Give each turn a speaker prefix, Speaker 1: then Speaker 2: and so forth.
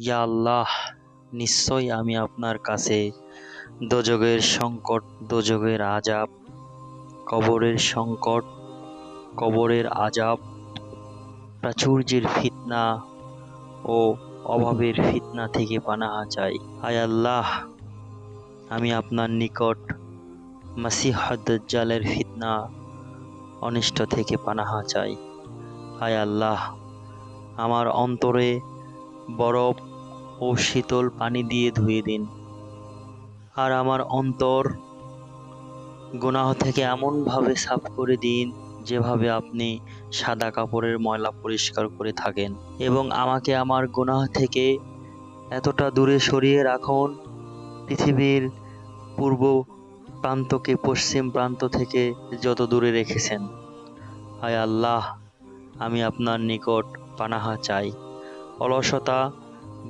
Speaker 1: ইয়া আল্লাহ, নিশ্চয় আমি আপনার কাছে দোজখের সংকট, দোজখের আযাব, কবরের সংকট, কবরের আযাব, প্রাচুর্যের ফিতনা ও অভাবের ফিতনা থেকে পানাহা চাই। হায় আল্লাহ, আমি আপনার নিকট মাসিহুদ দাজ্জালের ফিতনা অনিষ্ট থেকে পানাহা চাই। হায় আল্লাহ, আমার অন্তরে বরফ ও শীতল পানি দিয়ে ধুয়ে দিন, আর আমার অন্তর গুনাহ থেকে এমনভাবে সাফ করে দিন যেভাবে আপনি সাদা কাপড়ের ময়লা পরিষ্কার করে থাকেন, এবং আমাকে আমার গুনাহ থেকে এতটা দূরে সরিয়ে রাখুন, পৃথিবীর পূর্ব প্রান্তকে পশ্চিম প্রান্ত থেকে যত দূরে রেখেছেন। হায় আল্লাহ, আমি আপনার নিকট পানাহা চাই। অলসতা